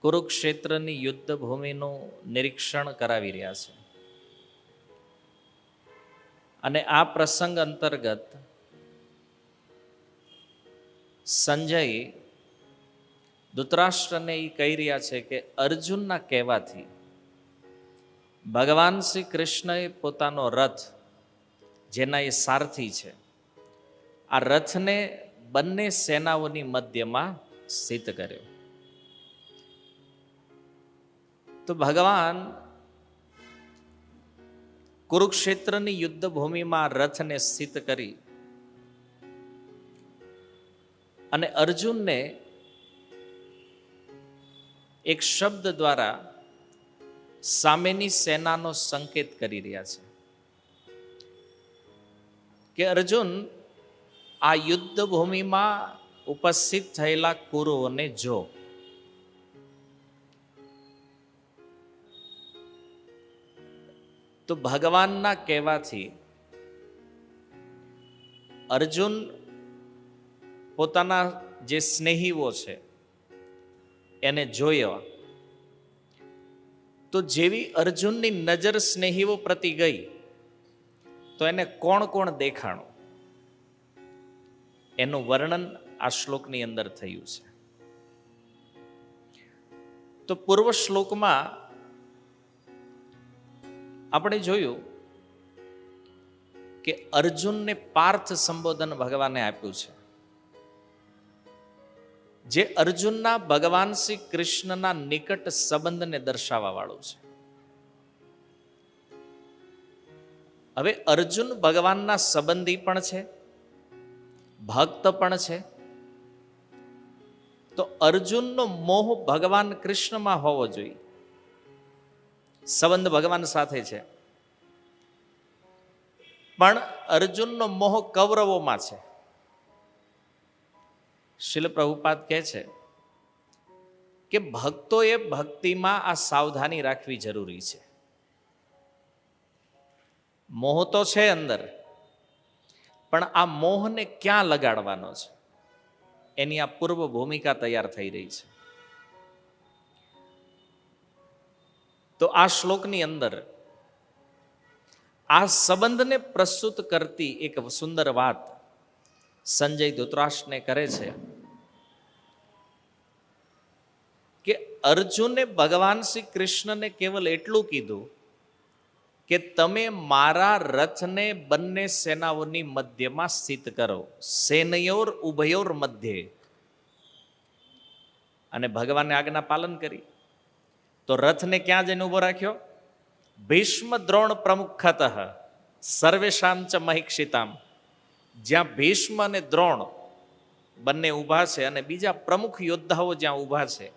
કુરુક્ષેત્રની યુદ્ધ ભૂમિનું નિરીક્ષણ કરાવી રહ્યા છે. અને આ પ્રસંગ અંતર્ગત સંજય ધૃતરાષ્ટ્રને એ કહી રહ્યા છે કે અર્જુનના કહેવાથી ભગવાન શ્રી કૃષ્ણએ પોતાનો રથ, જેના એ સારથી છે, આ રથને બંને સેનાઓની મધ્યમાં સ્થિત કર્યો. તો ભગવાન કુરુક્ષેત્રની યુદ્ધ ભૂમિમાં રથને સ્થિત કરી અને અર્જુનને એક શબ્દ દ્વારા સામેની સેનાનો સંકેત કરી રહ્યા છે કે અર્જુન, આ યુદ્ધ ભૂમિમાં ઉપસ્થિત થયેલા કુરુઓને જો. તો ભગવાનના કહેવાથી અર્જુન પોતાના જે સ્નેહીઓ છે એને જોયો. તો જેવી અર્જુનની નજર સ્નેહીઓ પ્રતિ ગઈ તો એને કોણ કોણ દેખાણું, એનું વર્ણન આ શ્લોકની અંદર થયું છે. તો પૂર્વ શ્લોકમાં આપણે જોયું કે અર્જુનને પાર્થ સંબોધન ભગવાને આપ્યું છે, જે અર્જુનના ભગવાન શ્રી કૃષ્ણના નિકટ સંબંધને દર્શાવવા વાળું છે. હવે અર્જુન ભગવાનના સંબંધી પણ છે, ભક્ત પણ છે. તો અર્જુનનો મોહ ભગવાન કૃષ્ણમાં હોવો જોઈએ. સંબંધ ભગવાન સાથે છે, પણ અર્જુનનો મોહ કૌરવોમાં છે. શીલ પ્રભુપાદ કહે છે કે ભક્તોએ ભક્તિમાં આ સાવધાની રાખવી જરૂરી છે. મોહ તો છે અંદર, પણ આ મોહને ક્યાં લગાડવાનો છે એની આ પૂર્વ ભૂમિકા તૈયાર થઈ રહી છે. તો આ શ્લોકની અંદર આ સંબંધને પ્રસ્તુત કરતી એક સુંદર વાત સંજય ધૃતરાષ્ટ્રને કરે છે કે અર્જુને ભગવાન શ્રી કૃષ્ણને કેવલ એટલું કીધું કે તમે મારા રથને બંને સેનાઓની મધ્યમાં સ્થિત કરો, સેનયોર ઉભયોર મધ્યે. અને ભગવાને આજ્ઞા પાલન કરી. તો રથને ક્યાં જઈને ઉભો રાખ્યો? ભીષ્મ દ્રોણ પ્રમુખતઃ સર્વેશામ ચ મહિક્ષિતામ. જ્યાં ભીષ્મ અને દ્રોણ બંને ઊભા છે અને બીજા પ્રમુખ યોદ્ધાઓ જ્યાં ઊભા છે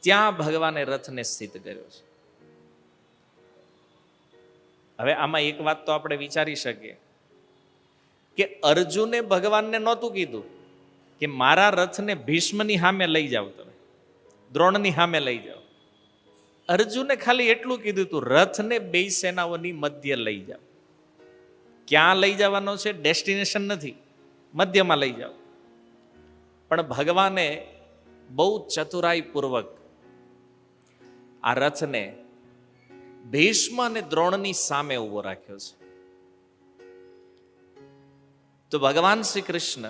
ત્યાં ભગવાને રથને સ્થિત કર્યો છે. હવે આમાં એક વાત તો આપણે વિચારી શકીએ કે અર્જુને ભગવાનને નહોતું કીધું કે મારા રથને ભીષ્મની સામે લઈ જાઓ, તમે દ્રોણની સામે લઈ જાઓ. અર્જુને ખાલી એટલું કીધું તું રથને બે સેનાઓની મધ્ય લઈ જાઓ. ક્યાં લઈ જવાનો છે? ડેસ્ટિનેશન નથી, મધ્યમાં લઈ જાઓ. પણ ભગવાને બહુ ચતુરાઈપૂર્વક આ રથને ભીષ્મ અને દ્રોણની સામે ઉભો રાખ્યો છે. તો ભગવાન શ્રી કૃષ્ણ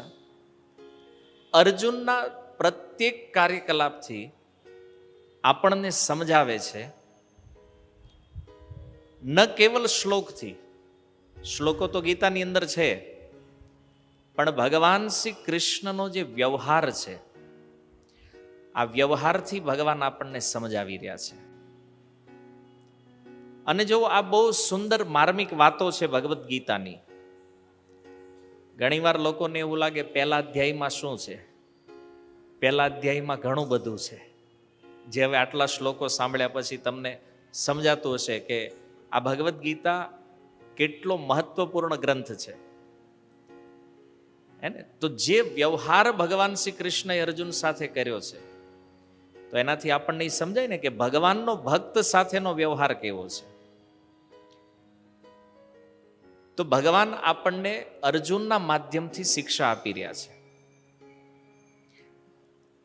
અર્જુનના પ્રત્યેક કાર્યકલાપથી આપણને સમજાવે છે, ન કેવલ શ્લોકથી. શ્લોકો તો ગીતાની અંદર છે, પણ ભગવાન શ્રી કૃષ્ણનો જે વ્યવહાર છે, આ વ્યવહારથી ભગવાન આપણને સમજાવી રહ્યા છે. અને જો આ બહુ સુંદર માર્મિક વાતો છે ભગવદ્ ગીતાની. ઘણીવાર લોકોને એવું લાગે પહેલા અધ્યાયમાં શું છે, પહેલા અધ્યાયમાં ઘણું બધું છે. જે હવે આટલા શ્લોકો સાંભળ્યા પછી તમને સમજાતું હશે કે આ ભગવદ્ ગીતા કેટલો મહત્વપૂર્ણ ગ્રંથ છે. હે ને? તો જે વ્યવહાર ભગવાન શ્રી કૃષ્ણએ અર્જુન સાથે કર્યો છે, તો એનાથી આપણને સમજાય ને કે ભગવાનનો ભક્ત સાથેનો વ્યવહાર કેવો છે. તો ભગવાન આપણને અર્જુનના માધ્યમથી શિક્ષા આપી રહ્યા છે.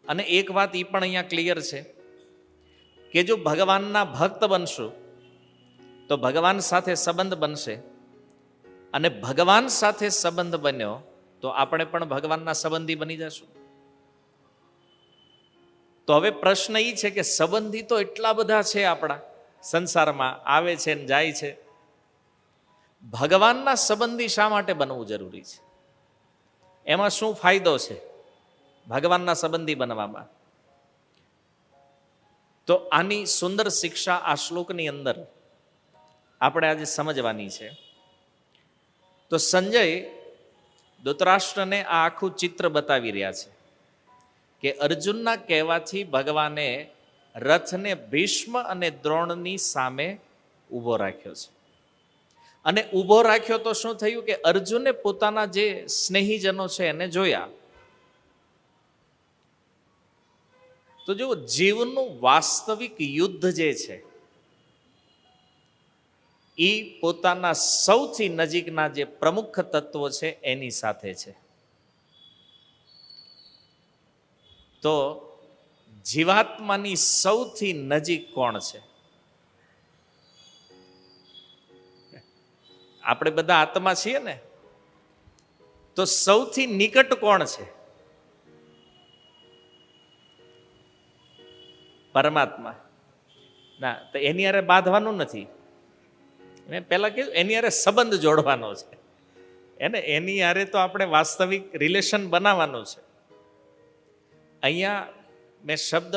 અને એક વાત એ પણ અહીંયા ક્લિયર છે કે જો ભગવાનના ભક્ત બનશું તો ભગવાન સાથે સંબંધ બનશે, અને ભગવાન સાથે સંબંધ બન્યો તો આપણે પણ ભગવાનના સંબંધી બની જશું. તો હવે પ્રશ્ન એ છે કે સંબંધી તો એટલા બધા છે આપણા સંસારમાં, આવે છે ને જાય છે. ભગવાનના સંબંધી શા માટે બનવું જરૂરી છે? એમાં શું ફાયદો છે ભગવાનના સંબંધી બનવામાં? તો આની સુંદર શિક્ષા આ શ્લોકની અંદર આપણે આજે સમજવાની છે. તો સંજય ધૃતરાષ્ટ્રને આ આખું ચિત્ર બતાવી રહ્યા છે કે અર્જુનના કહેવાથી ભગવાને રથને ભીષ્મ અને દ્રોણની સામે ઊભો રાખ્યો છે. અને ઊભો રાખ્યો તો શું થયું કે અર્જુને પોતાના જે સ્નેહીજનો છે એને જોયા. તો જો જીવનનું વાસ્તવિક યુદ્ધ જે છે એ પોતાના સૌથી નજીકના જે પ્રમુખ તત્વો છે એની સાથે છે. તો જીવાત્માની સૌથી નજીક કોણ છે? આપણે બધા આત્મા છીએ ને, તો સૌથી નિકટ કોણ છે? પરમાત્મા. ના, તો એની હારે બાંધવાનું નથી. મેં પહેલા કીધું એની હારે સંબંધ જોડવાનો છે. એની હારે તો આપણે વાસ્તવિક રિલેશન બનાવવાનું છે. અહીંયા મેં શબ્દ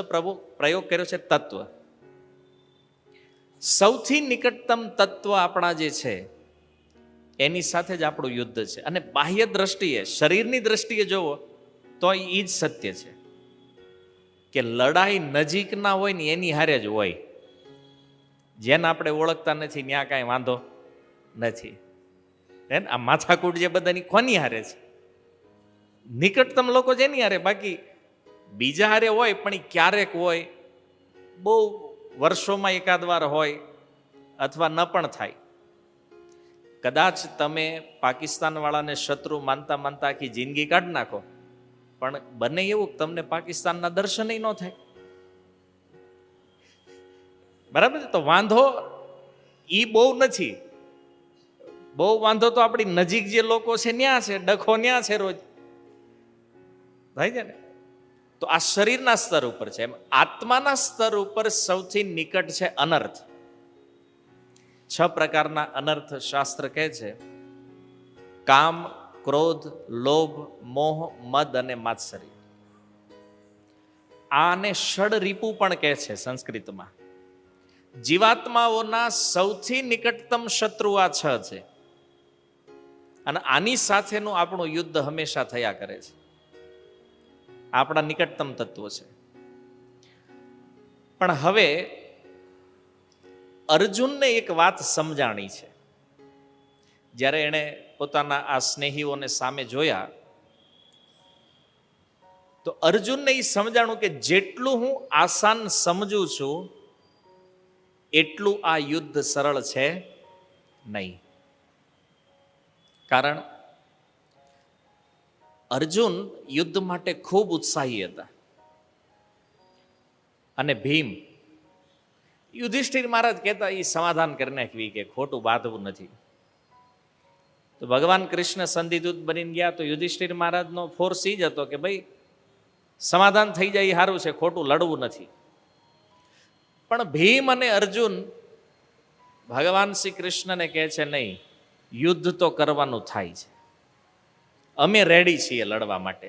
પ્રયોગ કર્યો છે તત્વ. સૌથી નિકટતમ તત્વ આપણા જે છે એની સાથે જ આપણું યુદ્ધ છે. અને બાહ્ય દ્રષ્ટિએ, શરીરની દ્રષ્ટિએ જોવો તો એ જ સત્ય છે કે લડાઈ નજીકના હોય ને એની હારે જ હોય. જેને આપણે ઓળખતા નથી ત્યાં કાંઈ વાંધો નથી. આ માથાકૂટ જે બધાની કોની હારે છે? નિકટતમ લોકો જેની હારે. બાકી બીજા હારે હોય પણ એ ક્યારેક હોય, બહુ વર્ષોમાં એકાદ વાર હોય, અથવા ન પણ થાય. કદાચ તમે પાકિસ્તાન વાળાને શત્રુ માનતા માનતા આખી જિંદગી કાઢી નાખો, પણ બને એવું તમને પાકિસ્તાનના દર્શન ન થાય. બરાબર છે? તો વાંધો ઈ બહુ નથી. બહુ વાંધો તો આપણી નજીક જે લોકો છે ન્યા છે, ડખો ન્યા છે રોજ. થાય છે ને? તો આ શરીરના સ્તર ઉપર છે. એમ આત્માના સ્તર ઉપર સૌથી નિકટ છે અનર્થ. 6 પ્રકારના અનર્થ શાસ્ત્ર કહે છે: કામ, ક્રોધ, લોભ, મોહ, મદ અને માત્સર્ય. આને ષડરીપુ પણ કહે છે સંસ્કૃતમાં. જીવાત્માઓના સૌથી નિકટતમ શત્રુ આ 6 છે. અને આની સાથેનું આપણું યુદ્ધ હંમેશા થયા કરે છે. આપણા નિકટતમ તત્વો છે. પણ હવે અર્જુનને એક વાત સમજાણી છે. જ્યારે એણે પોતાના આ સ્નેહીઓને સામે જોયા તો અર્જુનને એ સમજાણું કે જેટલું હું આસાન સમજું છું એટલું આ યુદ્ધ સરળ છે નહીં. કારણ અર્જુન યુદ્ધ માટે ખૂબ ઉત્સાહી હતા. અને ભીમ, યુધિષ્ઠિર મહારાજ કહેતા એ સમાધાન કરી નાખવી કે ખોટું બાંધવું નથી. તો ભગવાન કૃષ્ણ સંધિદૂત બનીને ગયા તો યુધિષ્ઠિર મહારાજનો ફોર્સ એ જ હતો કે ભાઈ સમાધાન થઈ જાય એ સારું છે, ખોટું લડવું નથી. પણ ભીમ અને અર્જુન ભગવાન શ્રી કૃષ્ણને કહે છે નહીં, યુદ્ધ તો કરવાનું થાય છે, અમે રેડી છીએ લડવા માટે,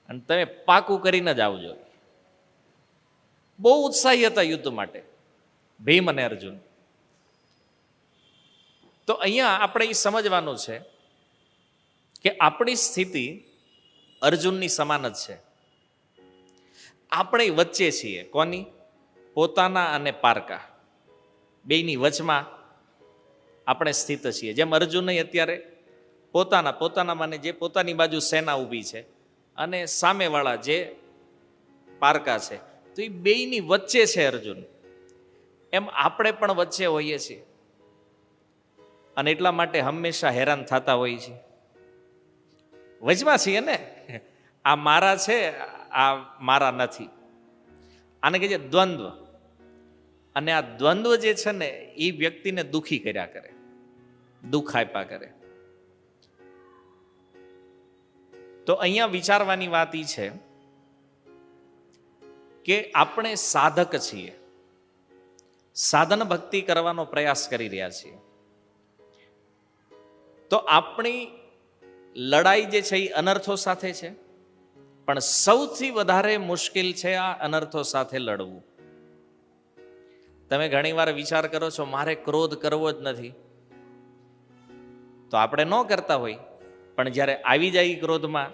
અને તમે પાકું કરીને જ આવજો. બહુ ઉત્સાહી હતા યુદ્ધ માટે ભીમ અને અર્જુન. તો અહીંયા આપણે એ સમજવાનું છે કે આપણી સ્થિતિ અર્જુનની સમાન જ છે. આપણે વચ્ચે છીએ. કોની? પોતાના અને પારકા બેયની વચમાં આપણે સ્થિત છીએ. જેમ અર્જુન અત્યારે પોતાના માને જે પોતાની બાજુ સેના ઊભી છે અને સામેવાળા જે પારકા છે, તો એ બેયની વચ્ચે છે અર્જુન. એમ આપણે પણ વચ્ચે હોઈએ છીએ અને એટલા માટે હંમેશા હેરાન થતા હોઈએ છીએ. વચમાં છીએ ને, આ મારા છે, આ મારા નથી. આને કહે છે દ્વંદ્વ. અને આ દ્વંદ્વ જે છે ને એ વ્યક્તિને દુખી કર્યા કરે, દુઃખ આપ્યા કરે. તો અહીંયા વિચારવાની વાત એ છે કે આપણે સાધક છીએ, સાધન ભક્તિ કરવાનો પ્રયાસ કરી રહ્યા છીએ. તો આપણી લડાઈ જે છે એ અનર્થો સાથે છે, પણ સૌથી વધારે મુશ્કેલ છે આ અનર્થો સાથે લડવું. તમે ઘણીવાર વિચાર કરો છો મારે ક્રોધ કરવો જ નથી, તો આપણે ન કરતા હોય, પણ જ્યારે આવી જાય ક્રોધમાં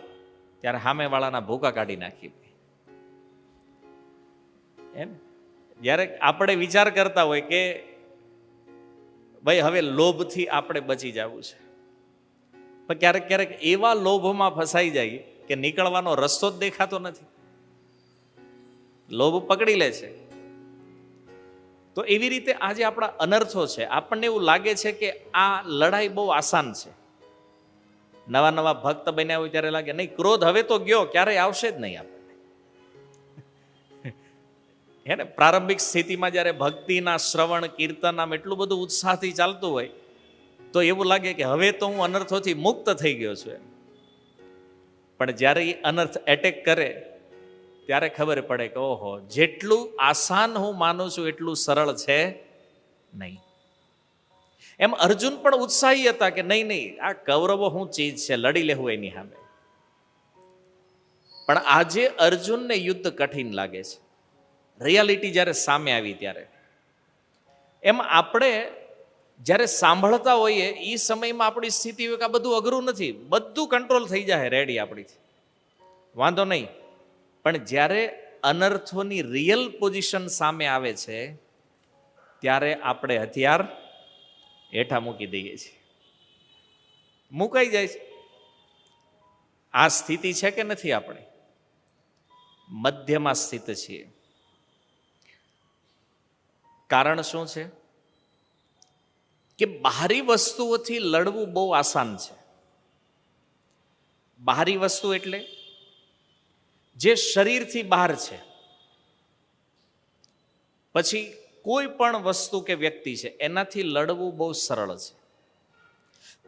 ત્યારે સામેવાળાના ભૂકા કાઢી નાખીએ. એમ જ્યારે આપણે વિચાર કરતા હોય કે ભાઈ હવે લોભથી આપણે બચી જવું છે, પણ ક્યારેક ક્યારેક એવા લોભમાં ફસાઈ જાય કે નીકળવાનો રસ્તો જ દેખાતો નથી, લોભ પકડી લે છે. તો એવી રીતે આજે આપણા અનર્થો છે, આપણને એવું લાગે છે કે આ લડાઈ બહુ આસાન છે. નવા નવા ભક્ત બન્યા હોય ત્યારે લાગે નહીં ક્રોધ હવે તો ગયો, ક્યારેય આવશે જ નહીં આપણને. હે ને, પ્રારંભિક સ્થિતિમાં જ્યારે ભક્તિના શ્રવણ કીર્તન આમ એટલું બધું ઉત્સાહથી ચાલતું હોય તો એવું લાગે કે હવે તો હું અનર્થોથી મુક્ત થઈ ગયો છું. પણ જ્યારે એ અનર્થ એટેક કરે ત્યારે ખબર પડે કે ઓહો, જેટલું આસાન હું માનું છું એટલું સરળ છે નહીં. એમ અર્જુન પણ ઉત્સાહી હતા કે નહીં નહીં, આ કૌરવો શું ચીજ છે, લડી લેવું એની સામે. પણ આજે અર્જુનને યુદ્ધ કઠિન લાગે છે, રિયાલિટી જ્યારે સામે આવી ત્યારે. એમ આપણે જ્યારે સાંભળતા હોઈએ એ સમયમાં આપણી સ્થિતિ હોય કે આ બધું અઘરું નથી, બધું કંટ્રોલ થઈ જાય રેડી આપણીથી, વાંધો નહીં. પણ જ્યારે અનર્થોની રિયલ પોઝિશન સામે આવે છે ત્યારે આપણે હથિયાર હેઠા મૂકી દઈએ છીએ, મુકાઈ જાય છે. આ સ્થિતિ છે કે નથી? આપણે મધ્યમાં સ્થિત છીએ. કારણ શું છે? કે બહારી વસ્તુઓથી લડવું બહુ આસાન છે. બહારી વસ્તુ એટલે જે શરીરથી બહાર છે, પછી કોઈ પણ વસ્તુ કે વ્યક્તિ છે એનાથી લડવું બહુ સરળ છે.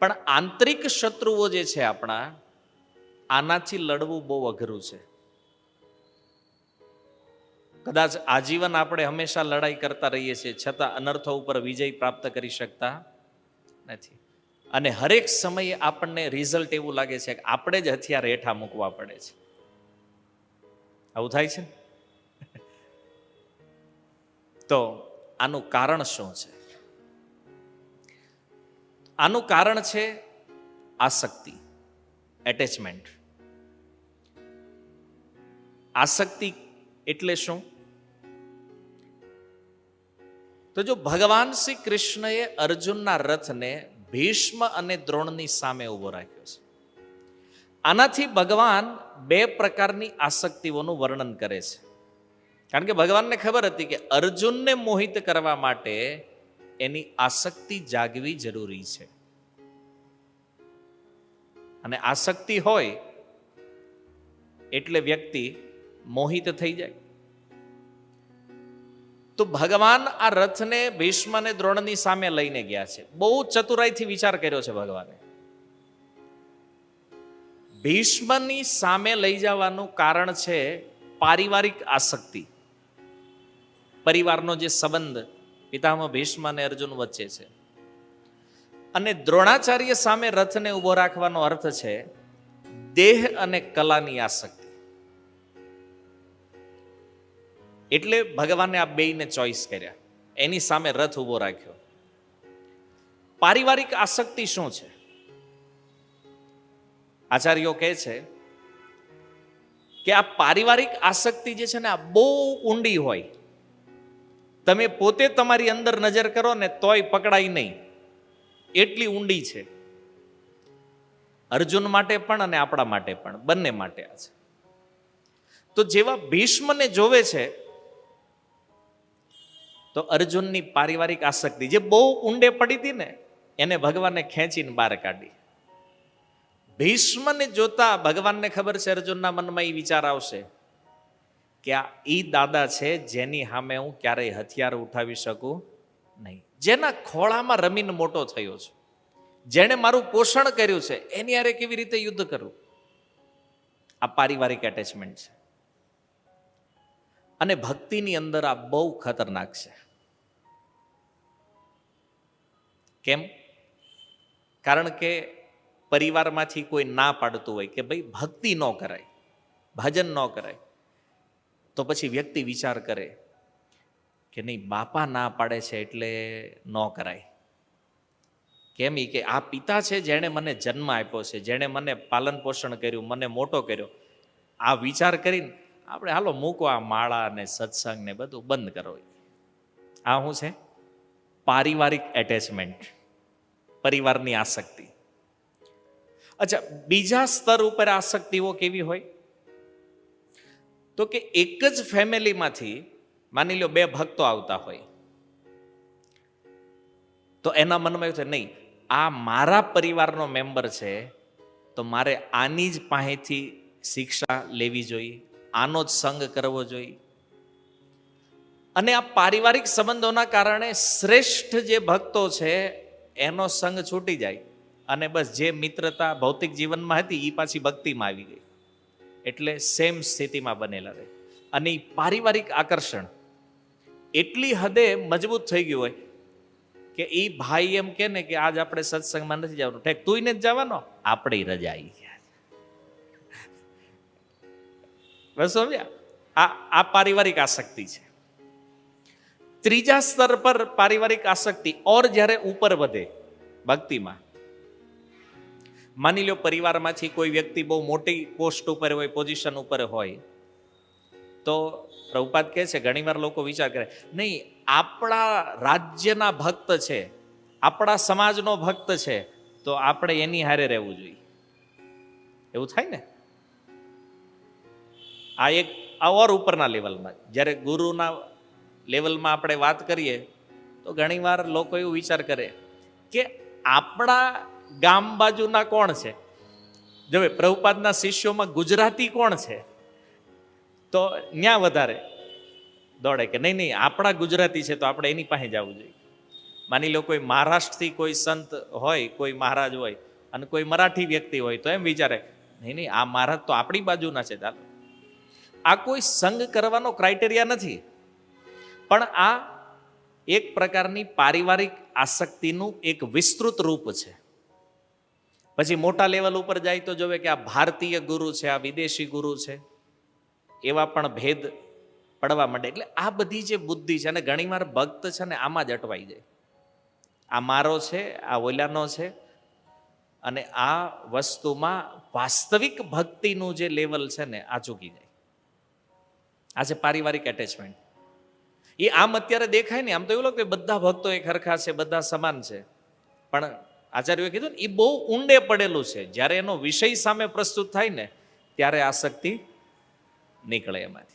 પણ આંતરિક શત્રુઓ જે છે આપણા, આનાથી લડવું બહુ અઘરું છે. કદાચ આજીવન આપણે હંમેશા લડાઈ કરતા રહીએ છીએ, છતાં અનર્થો ઉપર વિજય પ્રાપ્ત કરી શકતા નથી. અને હરેક સમયે આપણને રિઝલ્ટ એવું લાગે છે કે આપણે જ હથિયાર હેઠા મૂકવા પડે છે. આવું થાય છે. તો આનું કારણ શું છે? આનું કારણ છે આસક્તિ, એટેચમેન્ટ. આસક્તિ એટલે શું? તો જો ભગવાન શ્રી કૃષ્ણએ અર્જુનના રથને ભીષ્મ અને દ્રોણની સામે ઉભો રાખ્યો છે, આનાથી ભગવાન બે પ્રકારની આસક્તિઓનું વર્ણન કરે છે. કારણ કે ભગવાનને ખબર હતી કે અર્જુનને મોહિત કરવા માટે એની આસક્તિ જાગવી જરૂરી છે. અને આસક્તિ હોય એટલે વ્યક્તિ મોહિત થઈ જાય. તો ભગવાન આ રથને ભીષ્મ અને દ્રોણની સામે લઈને ગયા છે. બહુ ચતુરાઈથી વિચાર કર્યો છે ભગવાને. ભીષ્મની સામે લઈ જવાનું કારણ છે પારિવારિક આસક્તિ, પરિવારનો જે સંબંધ પિતામહ ભીષ્મ અને અર્જુન વચ્ચે છે. અને દ્રોણાચાર્ય સામે રથને ઉભો રાખવાનો અર્થ છે દેહ અને કલાની આસક્તિ. એટલે ભગવાને આ બેયને ચોઈસ કર્યા, એની સામે રથ ઉભો રાખ્યો. પારિવારિક આસક્તિ શું છે? આચાર્યો કહે છે કે આ પારિવારિક આસક્તિ જે છે ને આ બહુ ઊંડી હોય. તમે પોતે તમારી અંદર નજર કરો ને તોય પકડાય નહીં, એટલી ઊંડી છે. અર્જુન માટે પણ અને આપણા માટે પણ, બંને માટે આ છે. તો જેવા ભીષ્મને જોવે છે તો અર્જુનની પારિવારિક આસક્તિ જે બહુ ઊંડે પડી હતી ને એને ભગવાને ખેંચીને બહાર કાઢી. ભીષ્મને જોતા ભગવાનને ખબર છે અર્જુનના મનમાં એ વિચાર આવશે કે આ ઈ દાદા છે જેની સામે હું ક્યારેય હથિયાર ઉઠાવી શકું નહીં, જેના ખોળામાં રમીને મોટો થયો છું, જેણે મારું પોષણ કર્યું છે, એની હારે કેવી રીતે યુદ્ધ કરવું? આ પારિવારિક એટેચમેન્ટ છે. અને ભક્તિની અંદર આ બહુ ખતરનાક છે. કેમ? કારણ કે પરિવારમાંથી કોઈ ના પાડતું હોય કે ભાઈ ભક્તિ ન કરાય, ભજન ન કરાય, તો પછી વ્યક્તિ વિચાર કરે કે નહીં, બાપા ના પાડે છે એટલે ન કરાય. કેમ? એ કે આ પિતા છે જેણે મને જન્મ આપ્યો છે, જેણે મને પાલન પોષણ કર્યું, મને મોટો કર્યો. આ વિચાર કરીને આપણે હાલો મૂકો આ માળા ને સત્સંગ ને બધું બંધ કરો. આ શું છે? પારિવારિક એટેચમેન્ટ, પરિવારની આસક્તિ. અચ્છા, બીજા સ્તર ઉપર આસક્તિઓ કેવી હોય? તો કે એક જ ફેમિલીમાંથી માની લો 2 ભક્તો આવતા હોય, તો એના મનમાં એવું થાય, નહીં, આ મારા પરિવારનો મેમ્બર છે તો મારે આની જ પાસેથી શિક્ષા લેવી જોઈએ, આનો જ સંગ કરવો જોઈએ. અને આ પારિવારિક સંબંધોના કારણે શ્રેષ્ઠ જે ભક્તો છે એનો સંગ છૂટી જાય અને બસ જે મિત્રતા ભૌતિક જીવનમાં હતી એ પાછી ભક્તિમાં આવી ગઈ. એટલે સેમ સ્થિતિમાં બનેલા રહે. અને એ પારિવારિક આકર્ષણ એટલી હદે મજબૂત થઈ ગયું હોય કે એ ભાઈ એમ કે ને કે આજ આપણે સત્સંગમાં નથી જવાનું, ઠેક તું ને જ જવાનો, આપણે રજા આવી ગયા. બસ સમજ્યા? આ પારિવારિક આસક્તિ છે. ત્રીજા સ્તર પર પારિવારિક આસક્તિ ઓર જ્યારે ઉપર વધે ભક્તિમાં, માની લો પરિવારમાંથી કોઈ વ્યક્તિ બહુ મોટી પોસ્ટ ઉપર હોય, પોઝિશન ઉપર હોય, તો પ્રભુપાદ કહે છે ઘણીવાર લોકો વિચાર કરે, નહીં, આપણા રાજ્યના ભક્ત છે, આપણા સમાજનો ભક્ત છે, તો આપણે એની હારે રહેવું જોઈએ. એવું થાય ને? આ એક ઓર ઉપરના લેવલમાં. જ્યારે ગુરુના લેવલમાં આપણે વાત કરીએ તો ઘણીવાર લોકો એવું વિચાર કરે કે આપણા ગામ બાજુના કોણ છે. જો પ્રભુપાદના શિષ્યોમાં ગુજરાતી કોણ છે, તો ન્યા વધારે દોડે કે નહીં, આપણા ગુજરાતી છે તો આપણે એની પાસે જવું જોઈએ. માની લો કોઈ મહારાષ્ટ્રથી કોઈ સંત હોય, કોઈ મહારાજ હોય, અને કોઈ મરાઠી વ્યક્તિ હોય, તો એમ વિચારે, નહીં, આ મહારાજ તો આપણી બાજુના છે, ચાલો. આ કોઈ સંગ કરવાનો ક્રાઇટેરિયા નથી, પણ આ એક પ્રકારની પારિવારિક આસક્તિનું એક વિસ્તૃત રૂપ છે. પછી મોટા લેવલ ઉપર જાય તો જોવે કે આ ભારતીય ગુરુ છે, આ વિદેશી ગુરુ છે, એવા પણ ભેદ પડવા માંડે. એટલે આ બધી જે બુદ્ધિ છે, અને ઘણીવાર ભક્ત છે ને આમાં જ અટવાઈ જાય. આ મારો છે, આ ઓલાનો છે, અને આ વસ્તુમાં વાસ્તવિક ભક્તિનું જે લેવલ છે ને આ ચૂકી જાય. આ છે પારિવારિક એટેચમેન્ટ. એ આમ અત્યારે દેખાય ને, આમ તો એવું લાગે કે બધા ભક્તો એક હરખા છે, બધા સમાન છે, પણ આચાર્યોએ કીધું ને એ બહુ ઊંડે પડેલું છે. જ્યારે એનો વિષય સામે પ્રસ્તુત થાય ને ત્યારે આસક્તિ નીકળે એમાંથી.